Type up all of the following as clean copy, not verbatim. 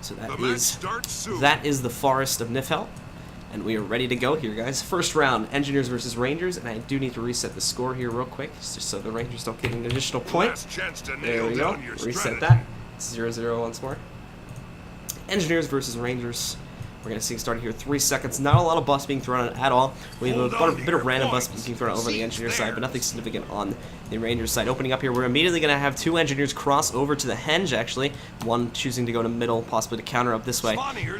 So that is the Forest of Niflheim. And we are ready to go here, guys. First round, Engineers versus Rangers, and I do need to reset the score here real quick, just so the Rangers don't get an additional point. There we go. Reset that. 0-0 once more. Engineers versus Rangers. We're going to see starting here 3 seconds. Not a lot of buffs being thrown at all. We have a bit of random buffs being thrown over the Engineer side, but nothing significant on the Rangers side. Opening up here, we're immediately going to have 2 Engineers cross over to the Henge, actually. One choosing to go to middle, possibly to counter up this way.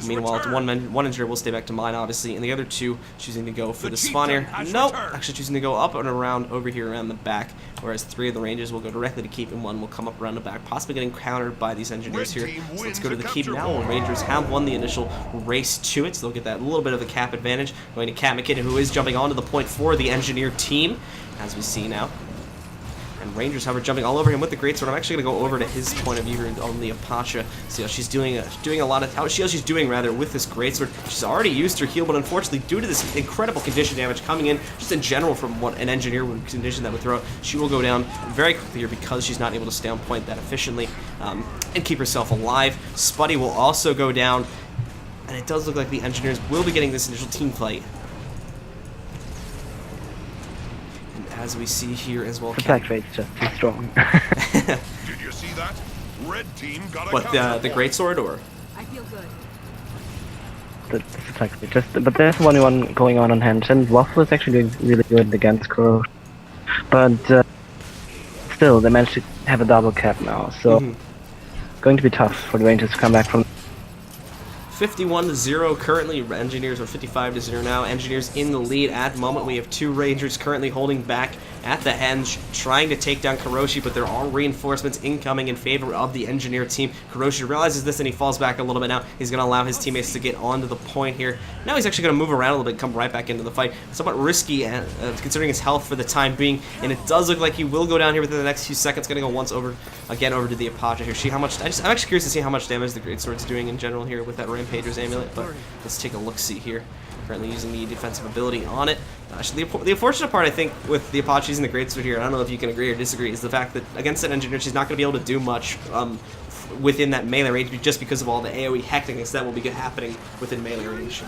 Meanwhile, one Engineer will stay back to mine, obviously, and the other 2 choosing to go for the Spawnier. Nope, actually choosing to go up and around over here around the back, whereas 3 of the Rangers will go directly to keep, and 1 will come up around the back, possibly getting countered by these Engineers here. So let's go to the keep now. Well, Rangers have won the initial race to it, so they'll get that little bit of a cap advantage. Going to Cat McKinnon, who is jumping onto the point for the Engineer team, as we see now. And Rangers, however, jumping all over him with the Greatsword. I'm actually going to go over to his point of view here on the Apache. See how she's doing a lot of how she's doing rather with this Greatsword. She's already used her heal, but unfortunately, due to this incredible condition damage coming in, just in general from what an Engineer condition that would throw, she will go down very quickly here because she's not able to stay on point that efficiently and keep herself alive. Spuddy will also go down. And it does look like the Engineers will be getting this initial team fight. And as we see here as well, attack rate's just too strong. Did you see that? Red team got a what, the Greatsword, or? I feel good. The attack rate, but there's 1v1 going on Henge, and Waffle is actually doing really good against Crow. But still, they managed to have a double cap now, so going to be tough for the Rangers to come back from. 51-0 currently. Engineers are 55-0 now. Engineers in the lead at the moment. We have 2 Rangers currently holding back at the Henge, trying to take down Kuroshi, but there are reinforcements incoming in favor of the Engineer team. Kuroshi realizes this and he falls back a little bit now. He's going to allow his teammates to get onto the point here. Now he's actually going to move around a little bit, come right back into the fight. Somewhat risky considering his health for the time being, and it does look like he will go down here within the next few seconds. Going to go once over to the Apache here. See how much. I'm actually curious to see how much damage the Greatsword's doing in general here with that Rampager's amulet, but let's take a look-see here. Currently using the defensive ability on it. Actually, the unfortunate part, I think, with the Apaches and the Greatsword here, I don't know if you can agree or disagree, is the fact that against an Engineer, she's not going to be able to do much within that melee range just because of all the AoE hecticness that will be happening within melee range.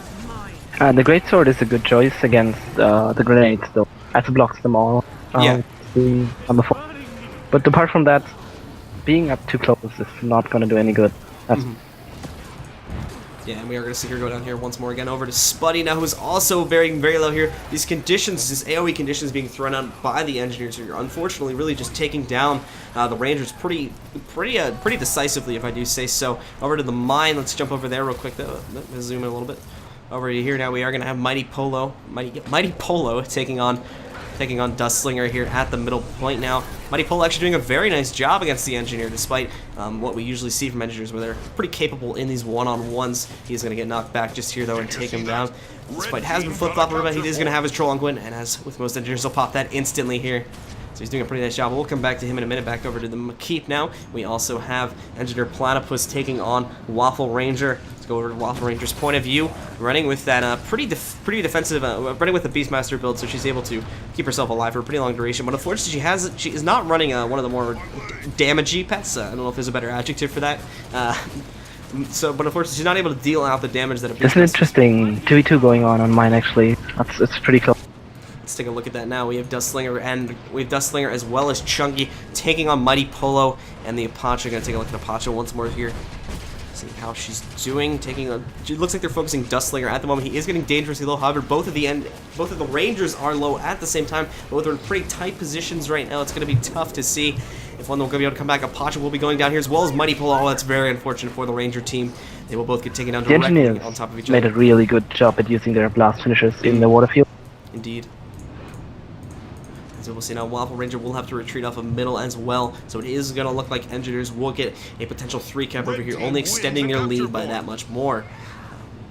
The Greatsword is a good choice against the grenades, though, as it blocks them all. Yeah. Number 4. But apart from that, being up too close is not going to do any good. Yeah, and we are going to see her go down here once more again over to Spuddy now, who's also very, very low here. These conditions, this AoE conditions being thrown out by the Engineers here, unfortunately really just taking down the Rangers pretty decisively, if I do say so. Over to the mine, let's jump over there real quick though. Let's zoom in a little bit. Over to here now, we are going to have Mighty Polo taking on Dustslinger here at the middle point now. Mighty Polo actually doing a very nice job against the Engineer, despite what we usually see from Engineers, where they're pretty capable in these one-on-ones. He's going to get knocked back just here, though, and take him down. This fight has been flip-flopped a little bit. He is going to have his Troll on Gwyn, and as with most Engineers, he'll pop that instantly here. So he's doing a pretty nice job. We'll come back to him in a minute. Back over to the Keep now. We also have Engineer Platypus taking on Waffle Ranger. Let's go over to Waffle Ranger's point of view, running with that pretty defensive, running with the Beastmaster build, so she's able to keep herself alive for a pretty long duration. But unfortunately, she is not running one of the more damagey pets. I don't know if there's a better adjective for that. But unfortunately, she's not able to deal out the damage that a Beastmaster. There's an interesting 2v2 going on mine, actually. It's pretty close. Let's take a look at that now. We have Dustslinger as well as Chunky taking on Mighty Polo and the Apache. Gonna take a look at Apache once more here. See how she's doing. It looks like they're focusing Dustslinger at the moment. He is getting dangerously low. However, both of the Rangers are low at the same time. Both are in pretty tight positions right now. It's gonna be tough to see if one will be able to come back. Apache will be going down here as well as Mighty Polo. Oh, that's very unfortunate for the Ranger team. They will both get taken down directly on top of each other. Made a really good job at using their blast finishers in the water field. Indeed. So we'll see now Waffle Ranger will have to retreat off of middle as well. So it is going to look like Engineers will get a potential 3-cap over here, only extending their lead by that much more.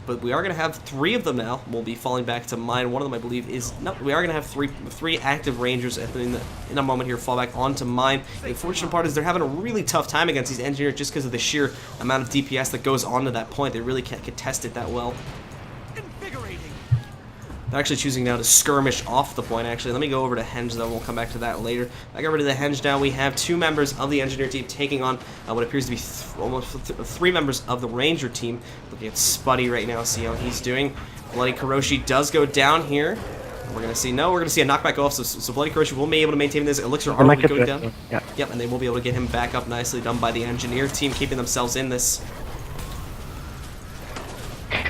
But we are going to have 3 of them now. We'll be falling back to mine. One of them, I believe, is... No, we are going to have three active Rangers in a moment here fall back onto mine. The unfortunate part is they're having a really tough time against these Engineers just because of the sheer amount of DPS that goes onto that point. They really can't contest it that well. They're actually choosing now to skirmish off the point, actually. Let me go over to Henge, though. We'll come back to that later. I got rid of the Henge now. We have 2 members of the Engineer team taking on what appears to be almost 3 members of the Ranger team. Looking at Spuddy right now, see how he's doing. Bloody Kuroshi does go down here. We're going to see, no, we're going to see a knockback off, so Bloody Kuroshi will be able to maintain this. Elixir are going down. Yeah. Yep, and they will be able to get him back up nicely, done by the Engineer team, keeping themselves in this.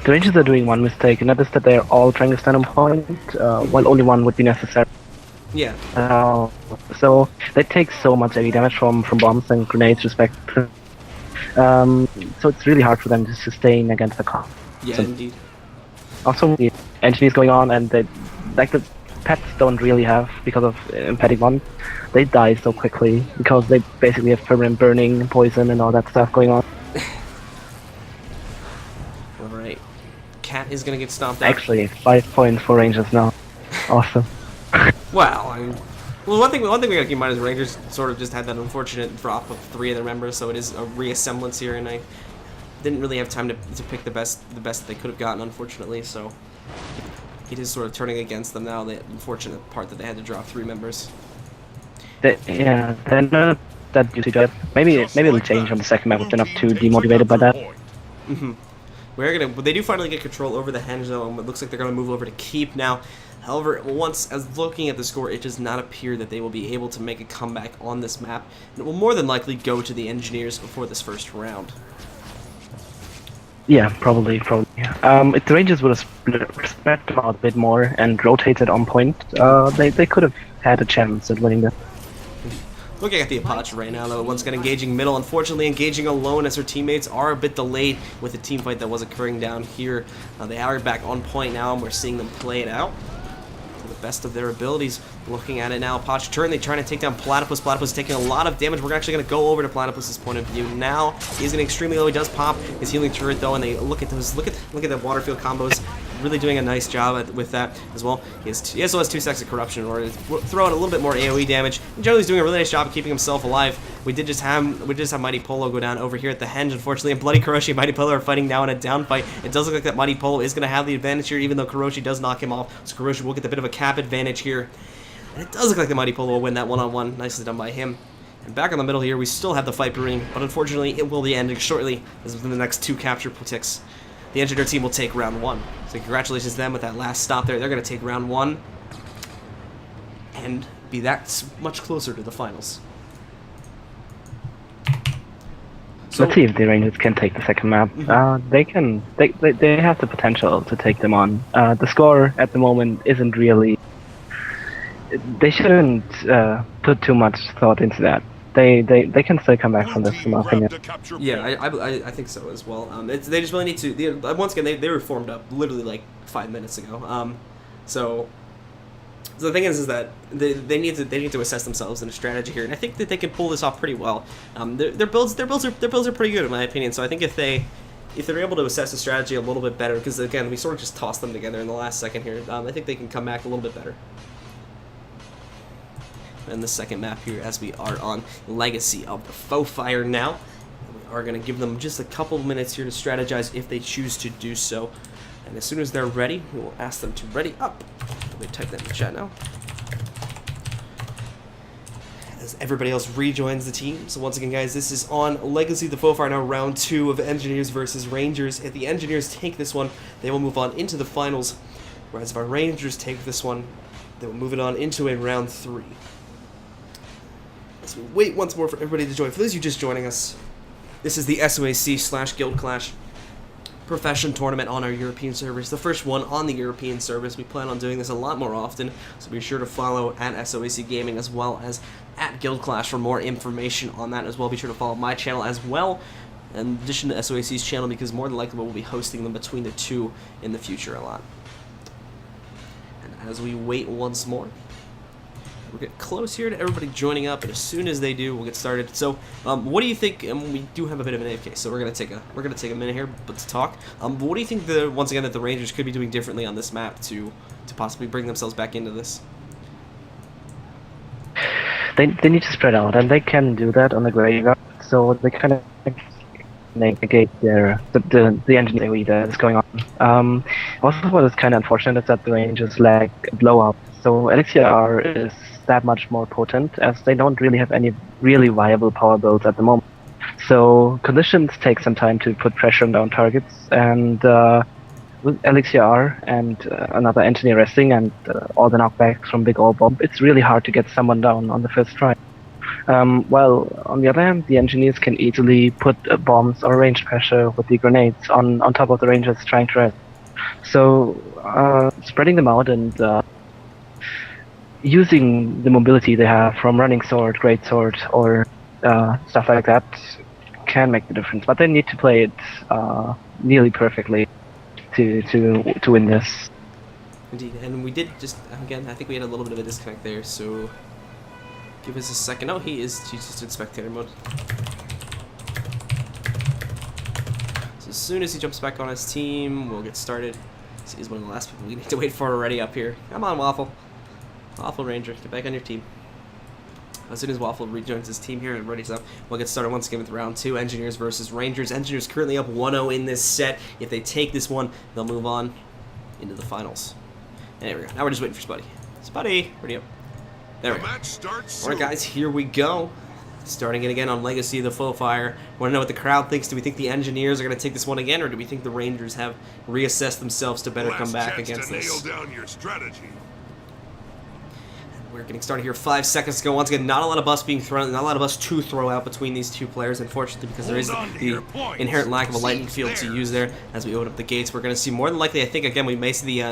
The Rangers are doing one mistake, and that is that they're all trying to stand on point, while only one would be necessary. Yeah. So they take so much heavy damage from bombs and grenades, respectively. So it's really hard for them to sustain against the car. Yeah, so, indeed. Also, the engineers going on, and they, like the pets don't really have, because of empathic one, they die so quickly, because they basically have permanent burning, poison, and all that stuff going on. Alright. Cat is going to get stomped out. Actually, 5 points for Rangers now. Awesome. Well, I mean, well, one thing we gotta keep in mind is Rangers sort of just had that unfortunate drop of 3 of their members, so it is a reassemblance here, and I didn't really have time to pick the best that they could have gotten, unfortunately. So it is sort of turning against them now. The unfortunate part that they had to drop 3 members. Yeah, they're not that used to it. Maybe it'll change on the second map if they're not too demotivated by that. Mm-hmm. They do finally get control over the Henge, though, and it looks like they're gonna move over to Keep now. However, as looking at the score, it does not appear that they will be able to make a comeback on this map. And it will more than likely go to the Engineers before this first round. Yeah, probably. If the Rangers would have spread them out a bit more and rotated on point, they could have had a chance at winning this. Looking at the Apache right now, though, once again engaging middle, unfortunately engaging alone as her teammates are a bit delayed with the team fight that was occurring down here. They are back on point now, and we're seeing them play it out to the best of their abilities. Looking at it now, Apache turn, they're trying to take down Platypus. Platypus is taking a lot of damage. We're actually going to go over to Platypus's point of view now. He's getting extremely low. He does pop his healing turret, though, and they look at the Waterfield combos. Really doing a nice job with that as well. He also has 2 stacks of corruption in order to throw out a little bit more AoE damage. And Joey's doing a really nice job of keeping himself alive. We did just have Mighty Polo go down over here at the Henge, unfortunately, and Bloody Kuroshi and Mighty Polo are fighting now in a down fight. It does look like that Mighty Polo is going to have the advantage here, even though Kuroshi does knock him off. So Kuroshi will get a bit of a cap advantage here. And it does look like the Mighty Polo will win that one-on-one. Nicely done by him. And back on the middle here, we still have the fight brewing, but unfortunately, it will be ending shortly, as within the next 2 capture ticks. The Engineer team will take round 1. So congratulations to them with that last stop there. They're going to take round 1 and be that much closer to the finals. So, let's see if the Rangers can take the second map. They can. They have the potential to take them on. The score at the moment isn't really. They shouldn't put too much thought into that. They can still come back from this, in my opinion. Yeah, I think so as well. They just really need to. Once again, they were formed up literally like 5 minutes ago. So the thing is that they need to assess themselves in a strategy here, and I think that they can pull this off pretty well. Their builds are pretty good in my opinion. So I think if they're able to assess the strategy a little bit better, because again we sort of just tossed them together in the last second here, I think they can come back a little bit better. And the second map here, as we are on Legacy of the Faux Fire now. We are going to give them just a couple of minutes here to strategize if they choose to do so. And as soon as they're ready, we will ask them to ready up. Let me type that in the chat now. As everybody else rejoins the team. So once again, guys, this is on Legacy of the Faux Fire now, round 2 of Engineers versus Rangers. If the Engineers take this one, they will move on into the finals. Whereas if our Rangers take this one, they will move it on into a round 3. So wait once more for everybody to join. For those of you just joining us, this is the SOAC/Guild Clash Profession Tournament on our European servers. The first one on the European servers. We plan on doing this a lot more often, so be sure to follow at SOAC Gaming as well as at Guild Clash for more information on that as well. Be sure to follow my channel as well, in addition to SOAC's channel, because more than likely we'll be hosting them between the 2 in the future a lot. And as we wait once more, we're getting close here to everybody joining up, and as soon as they do, we'll get started. So, what do you think? We do have a bit of an AFK, so we're gonna take a minute here, but to talk. But what do you think once again that the Rangers could be doing differently on this map to possibly bring themselves back into this? They need to spread out, and they can do that on the graveyard. So they kind of negate the engineering that's going on. Also, what is kind of unfortunate is that the Rangers lack a blowout. So Elixir R is that much more potent, as they don't really have any really viable power builds at the moment. So collisions take some time to put pressure on down targets, and with Elixir R and another engineer resting and all the knockbacks from Big Ol Bomb, it's really hard to get someone down on the first try. While on the other hand, the engineers can easily put bombs or range pressure with the grenades on top of the Rangers trying to rest. So spreading them out and using the mobility they have from running sword, great sword, or stuff like that can make the difference. But they need to play it nearly perfectly to win this. Indeed, and we did just, again, I think we had a little bit of a disconnect there, so give us a second. Oh, he's just in spectator mode. So as soon as he jumps back on his team, we'll get started. He's one of the last people we need to wait for already up here. Come on, Waffle. Waffle Ranger, get back on your team. As soon as Waffle rejoins his team here and ready up, we'll get started once again with round 2, Engineers versus Rangers. Engineers currently up 1-0 in this set. If they take this one, they'll move on into the finals. And there we go. Now we're just waiting for Spuddy. Spuddy, ready up. There we go. Alright guys, here we go. Starting it again on Legacy of the Full Fire. Want to know what the crowd thinks? Do we think the Engineers are going to take this one again, or do we think the Rangers have reassessed themselves to better come back against this? Nail down your strategy. We're getting started here 5 seconds ago. Once again, not a lot of bus being thrown, not a lot of bus to throw out between these two players, unfortunately, because there is the inherent lack of a lightning field to use there. As we open up the gates, we're going to see more than likely, I think, again, we may see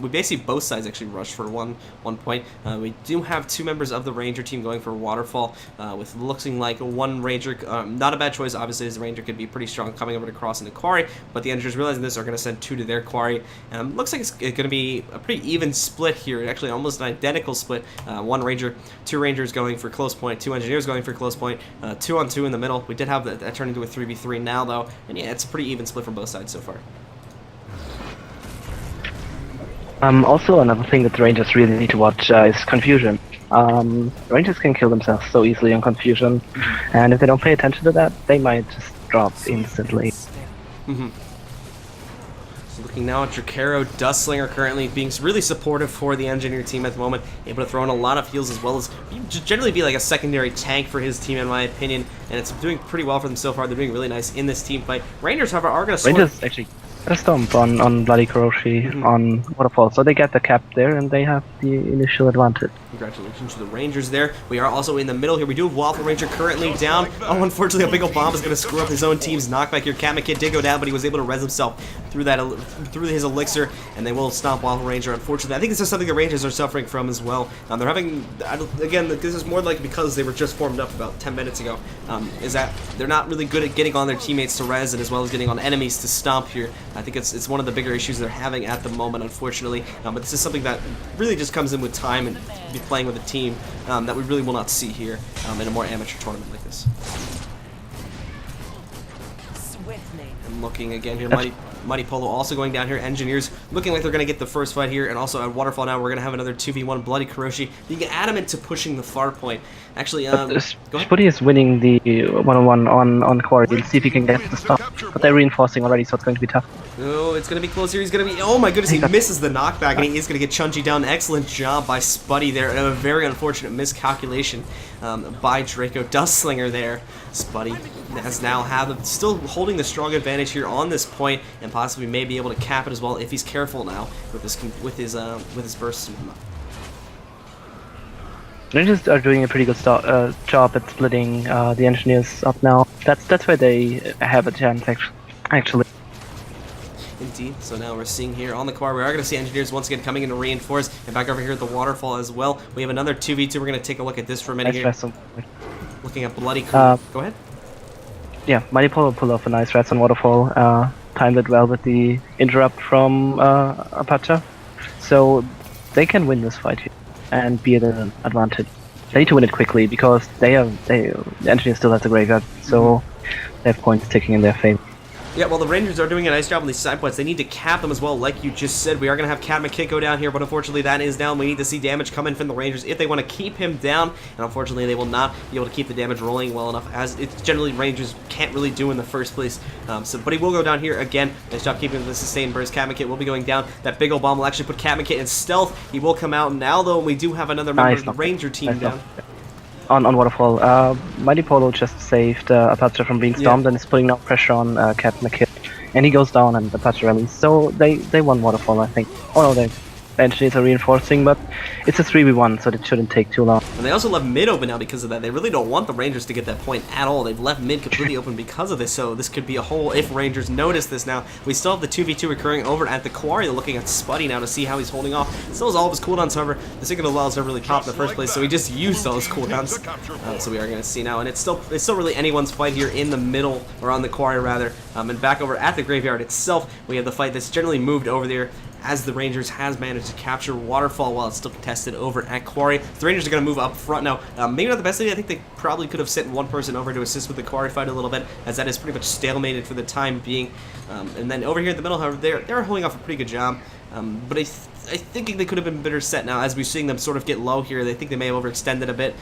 we may see both sides actually rush for one point. We do have 2 members of the Ranger team going for Waterfall, with looking like one Ranger, not a bad choice, obviously, as the Ranger could be pretty strong coming over to cross into Quarry, but the Engineers realizing this are going to send 2 to their Quarry. Looks like it's going to be a pretty even split here, actually almost an identical split. 1 Ranger, 2 Rangers going for close point, 2 Engineers going for close point, 2 on 2 in the middle. We did have that turn into a 3v3 now, though, and yeah, it's a pretty even split from both sides so far. Also, another thing that the Rangers really need to watch is confusion. Rangers can kill themselves so easily on confusion, and if they don't pay attention to that, they might just drop instantly. So looking now at Drakero, Dustslinger currently being really supportive for the Engineer team at the moment, able to throw in a lot of heals as well as generally be like a secondary tank for his team in my opinion, and it's doing pretty well for them so far. They're doing really nice in this team fight. Rangers, however, are going to Rangers actually got a stomp on Bloody Kuroshi on Waterfall, so they get the cap there and they have the initial advantage. Congratulations to the Rangers there. We are also in the middle here. We do have Waffle Ranger currently down. Oh, unfortunately, a big ol' bomb is going to screw up his own team's knockback here. Kamakid did go down, but he was able to res himself through his elixir, and they will stomp Waffle Ranger, unfortunately. I think this is something the Rangers are suffering from as well. They're having, again, this is more like because they were just formed up about 10 minutes ago, is that they're not really good at getting on their teammates to res and as well as getting on enemies to stomp here. I think it's one of the bigger issues they're having at the moment, unfortunately. But this is something that really just comes in with time and be playing with a team that we really will not see here in a more amateur tournament like this. And looking again here, Mighty Polo also going down here. Engineers looking like they're going to get the first fight here, and also at Waterfall now we're going to have another 2v1 Bloody Kuroshi being adamant to pushing the far point. Actually, go ahead. Spuddy is winning the 1-on-1 on Quarry. We'll see if he can get the stop, but they're reinforcing already, so it's going to be tough. Oh, it's going to be close here. He's going to be... Oh my goodness, he misses the knockback, and he is going to get Chunji down. Excellent job by Spuddy there. A very unfortunate miscalculation by Draco Dustslinger there. Spuddy has now still holding the strong advantage here on this point, and possibly may be able to cap it as well if he's careful now with his bursts and whatnot. Rangers are doing a pretty good job at splitting the Engineers up now. That's where they have a chance, actually. Indeed. So now we're seeing here on the Quarry, we are going to see Engineers once again coming in to reinforce, and back over here at the Waterfall as well. We have another 2v2. We're going to take a look at this for a minute here. Looking at Bloody Go ahead. Yeah, Mighty Polo pulled off a nice rats on Waterfall. Timed it well with the interrupt from Apache. So they can win this fight here and be at an advantage. They need to win it quickly because the Engineer still has a graveyard, so they have points ticking in their favor. Yeah, well, the Rangers are doing a nice job on these side points. They need to cap them as well, like you just said. We are going to have Cat McKit go down here, but unfortunately that is down. We need to see damage come in from the Rangers if they want to keep him down, and unfortunately they will not be able to keep the damage rolling well enough, as it's generally Rangers can't really do in the first place. But he will go down here again. Nice job keeping the sustained burst. Cat McKit will be going down. That big old bomb will actually put Cat McKit in stealth. He will come out now, though, and we do have another member of the Ranger team down. On Waterfall, Mighty Polo just saved Apache from being stormed and is putting now pressure on Cat McKit. And he goes down and Apache rallies. So they won Waterfall, I think. Oh no, the engineers are reinforcing, but it's a 3v1, so it shouldn't take too long. And they also left mid open now because of that. They really don't want the Rangers to get that point at all. They've left mid completely open because of this, so this could be a hole if Rangers notice this now. We still have the 2v2 recurring over at the quarry. They're looking at Spuddy now to see how he's holding off. Still has all of his cooldowns, however. The Secret of Wells never really popped in the first place, so he just used all his cooldowns. So we are going to see now, and it's still really anyone's fight here in the middle, or on the quarry rather. And back over at the graveyard itself, we have the fight that's generally moved over there, as the Rangers has managed to capture Waterfall while it's still contested over at Quarry. The Rangers are going to move up front now. Maybe not the best idea. I think they probably could have sent one person over to assist with the Quarry fight a little bit, as that is pretty much stalemated for the time being. And then over here in the middle, however, they're holding off a pretty good job. But I think they could have been better set now, as we're seeing them sort of get low here. They think they may have overextended a bit.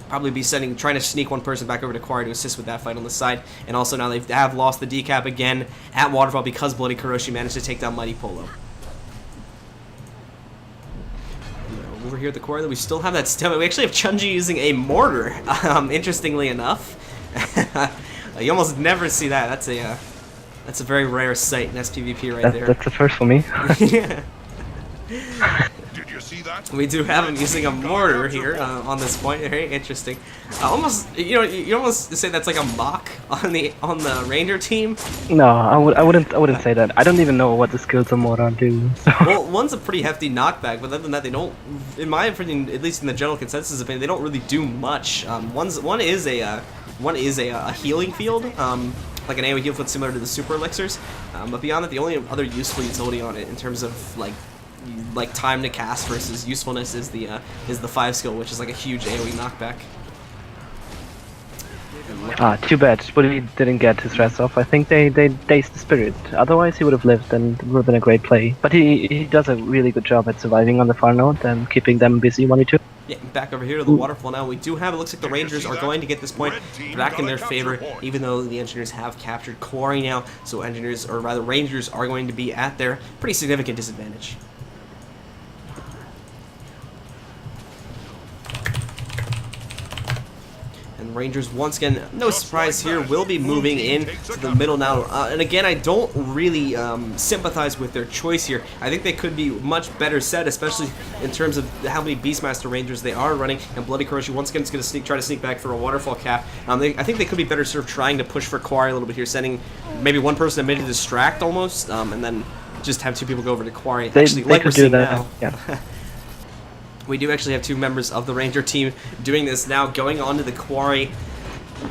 Probably be trying to sneak one person back over to Quarry to assist with that fight on the side. And also now they have lost the decap again at Waterfall because Bloody Kuroshi managed to take down Mighty Polo. Over here at the Quarry, we still have that stem. We actually have Chunji using a mortar, interestingly enough. You almost never see that. That's a very rare sight in SPVP right there. That's the first for me. Yeah. Did you see that? We do have him using a mortar here on this point. Very interesting. Almost, you almost say that's like a mock on the Ranger team. No, I wouldn't say that. I don't even know what the skills of mortar do. So. Well, one's a pretty hefty knockback, but other than that, they don't. In my opinion, at least in the general consensus opinion, they don't really do much. One is a healing field. Like an AoE heal field similar to the super elixirs. But beyond that, the only other useful utility on it in terms of like time to cast versus usefulness is the 5 skill, which is like a huge AoE knockback. Too bad, but he didn't get his rest off. I think they dazed the spirit. Otherwise, he would have lived, and it would have been a great play. But he does a really good job at surviving on the far node and keeping them busy 1v2. Yeah, back over here to the Waterfall now. We do have, it looks like the Rangers are going to get this point back in their favor, even though the Engineers have captured Quarry now. So Engineers, or rather Rangers, are going to be at their pretty significant disadvantage. Rangers, once again, no surprise here, will be moving in to the middle now. And again, I don't really sympathize with their choice here. I think they could be much better set, especially in terms of how many Beastmaster Rangers they are running. And Bloody Kuroshi once again is going to try to sneak back for a Waterfall cap. I think they could be better served trying to push for Quarry a little bit here, sending maybe one person to mid to distract almost, and then just have two people go over to Quarry. Actually, like we're seeing now. Yeah. We do actually have two members of the Ranger team doing this now, going on to the Quarry,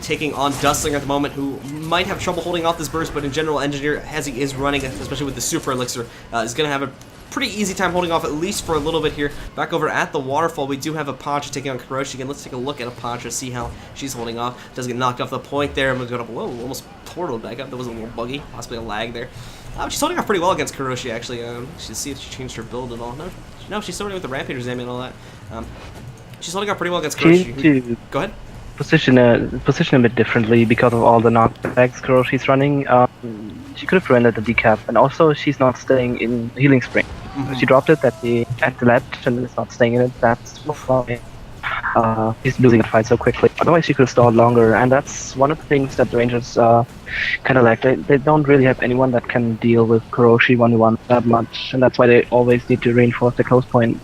taking on Dustling at the moment, who might have trouble holding off this burst, but in general, Engineer, as he is running, especially with the Super Elixir, is going to have a pretty easy time holding off, at least for a little bit here. Back over at the Waterfall, we do have Apache taking on Kuroshi again. Let's take a look at Apache, see how she's holding off. Does get knocked off the point there. I'm going to go, whoa, almost portaled back up. That was a little buggy, possibly a lag there. She's holding off pretty well against Kuroshi, actually. Should see if she changed her build at all. No, she's still running with the Rampager's aim and all that. She's holding up pretty well against Kuroshi. Go ahead. Position a bit differently because of all the knockbacks Kuroshi's running. She could have rendered the decap, and also she's not staying in Healing Spring. She dropped it at the ledge and is not staying in it. That's why he's losing the fight so quickly. Otherwise, she could have stalled longer, and that's one of the things that the Rangers kind of lack. They don't really have anyone that can deal with Kuroshi 1v1 that much, and that's why they always need to reinforce the close point.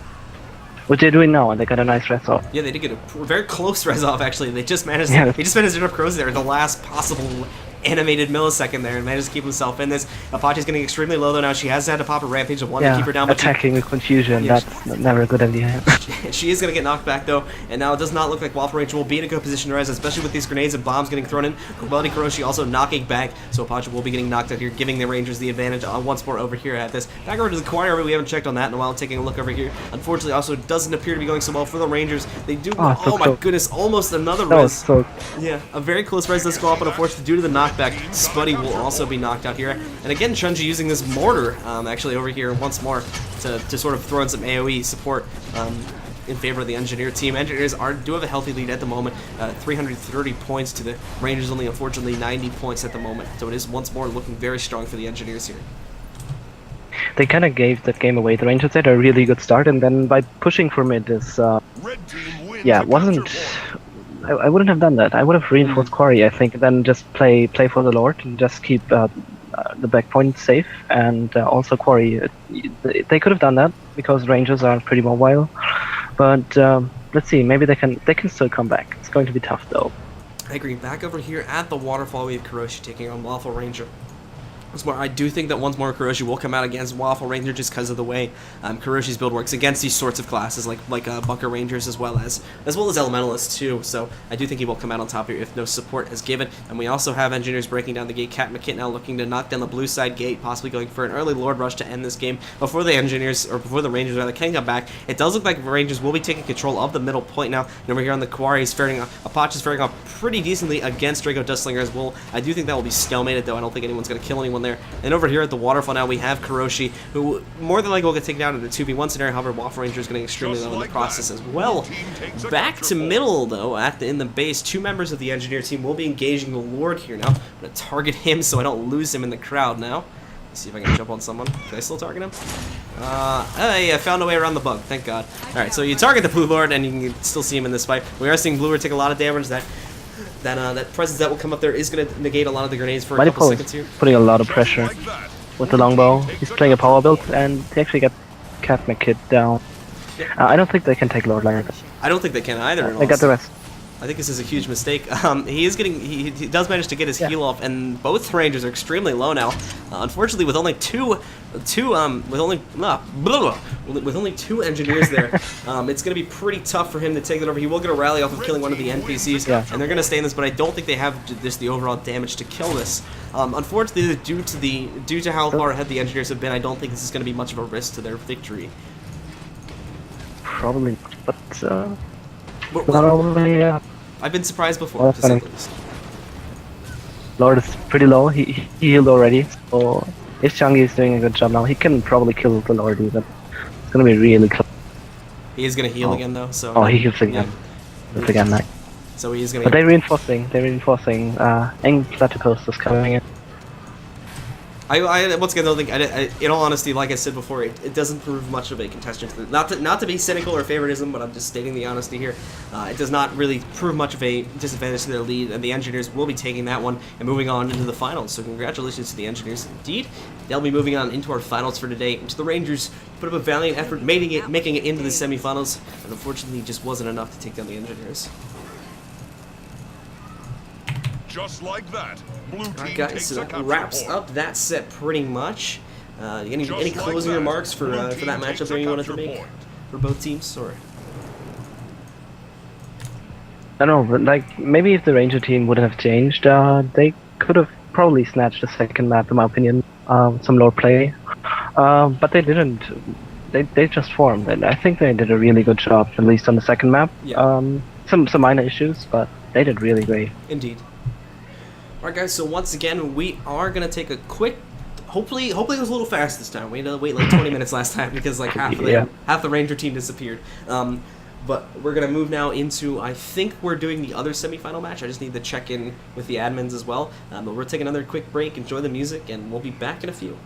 Which they're doing now, and they got a nice res off. Yeah, they did get a very close res off, actually. They just managed to get enough Kuroshi there at the last possible animated millisecond there and managed to keep himself in this. Apache's getting extremely low though now. She has had to pop a rampage of one to keep her down. But attacking with confusion, that's never a good idea. She is going to get knocked back though, and now it does not look like Waffle Ranger will be in a good position to res, especially with these grenades and bombs getting thrown in. Bloody Kuroshi also knocking back, so Apache will be getting knocked out here, giving the Rangers the advantage once more over here at this. Back over to the Quarry, we haven't checked on that in a while, taking a look over here. Unfortunately, also doesn't appear to be going so well for the Rangers. They do, oh my goodness, almost another res. So yeah, a very close res does go up, but unfortunately due to the knockback, knockback. Spuddy will also be knocked out here. And again, Chunji using this mortar actually over here once more to sort of throw in some AoE support in favor of the Engineer team. Engineers do have a healthy lead at the moment, 330 points to the Rangers, only unfortunately 90 points at the moment. So it is once more looking very strong for the Engineers here. They kind of gave that game away. The Rangers had a really good start, and then by pushing for mid is, yeah, wasn't. I wouldn't have done that. I would have reinforced Quarry, I think, and then just play for the Lord and just keep the back point safe. And also Quarry, they could have done that because Rangers are pretty mobile. But let's see, maybe they can still come back. It's going to be tough though. I agree. Back over here at the waterfall, we have Kuroshi taking on Waffle Ranger. Once more, I do think that once more Kuroshi will come out against Waffle Ranger just because of the way Kuroshi's build works against these sorts of classes like Bunker Rangers as well as Elementalists too. So I do think he will come out on top here if no support is given. And we also have Engineers breaking down the gate. Cat McKit now looking to knock down the blue side gate, possibly going for an early Lord Rush to end this game before the Engineers, or before the Rangers rather, can come back. It does look like Rangers will be taking control of the middle point now. And over here on the Quarry, Apache is faring off pretty decently against Draco Dustslinger as well. I do think that will be stalemated though. I don't think anyone's going to kill anyone there. And over here at the waterfall now we have Kuroshi, who more than likely will get taken down in the 2v1 scenario. However, Waffle Ranger is getting extremely low in the process as well. Back to middle though, in the base, two members of the Engineer team will be engaging the Lord here now. I'm going to target him so I don't lose him in the crowd now. Let's see if I can jump on someone. Can I still target him? Hey, I found a way around the bug, thank God. Alright, so you target the Blue Lord and you can still see him in this fight. We are seeing Blue Lord take a lot of damage. That presence that will come up there is going to negate a lot of the grenades for a couple seconds here. Putting a lot of pressure with the longbow. He's playing a power build, and he actually got Cat McKit down. Yeah. I don't think they can take Lord Langer. I don't think they can either. They got the rest. I think this is a huge mistake. He does manage to get his heal off, and both Rangers are extremely low now. Unfortunately, with only two Engineers there, it's going to be pretty tough for him to take that over. He will get a rally off of killing one of the NPCs, and they're going to stay in this. But I don't think they have the overall damage to kill this. Unfortunately, due to how far ahead the Engineers have been, I don't think this is going to be much of a risk to their victory. Probably not, but not only. I've been surprised before, to say the least. Lord is pretty low. He healed already, so if Changi is doing a good job now, he can probably kill the Lord even. It's gonna be really close. He is gonna heal again though, so. Oh, he heals again. Heals again, nice. So he's gonna. But they're reinforcing. Eng Platypus is coming in. I once again don't think, in all honesty, like I said before, it doesn't prove much of a contestant. Not to be cynical or favoritism, but I'm just stating the honesty here. It does not really prove much of a disadvantage to their lead, and the Engineers will be taking that one and moving on into the finals. So congratulations to the Engineers. Indeed, they'll be moving on into our finals for today. And to the Rangers, put up a valiant effort, making it into the semifinals, and unfortunately, just wasn't enough to take down the Engineers. Just like that. Alright guys, so that wraps up that set pretty much. Any closing remarks for that matchup there you wanted to make for both teams, or? I don't know, but like maybe if the Ranger team wouldn't have changed, they could have probably snatched the second map, in my opinion. Some lower play, but they didn't. They just formed, and I think they did a really good job, at least on the second map. Yeah. Some minor issues, but they did really great. Indeed. Alright guys, so once again, we are going to take a quick, hopefully it was a little fast this time. We had to wait like 20 minutes last time because like half the Ranger team disappeared. But we're going to move now into, I think we're doing the other semifinal match. I just need to check in with the admins as well. But we're taking another quick break, enjoy the music, and we'll be back in a few.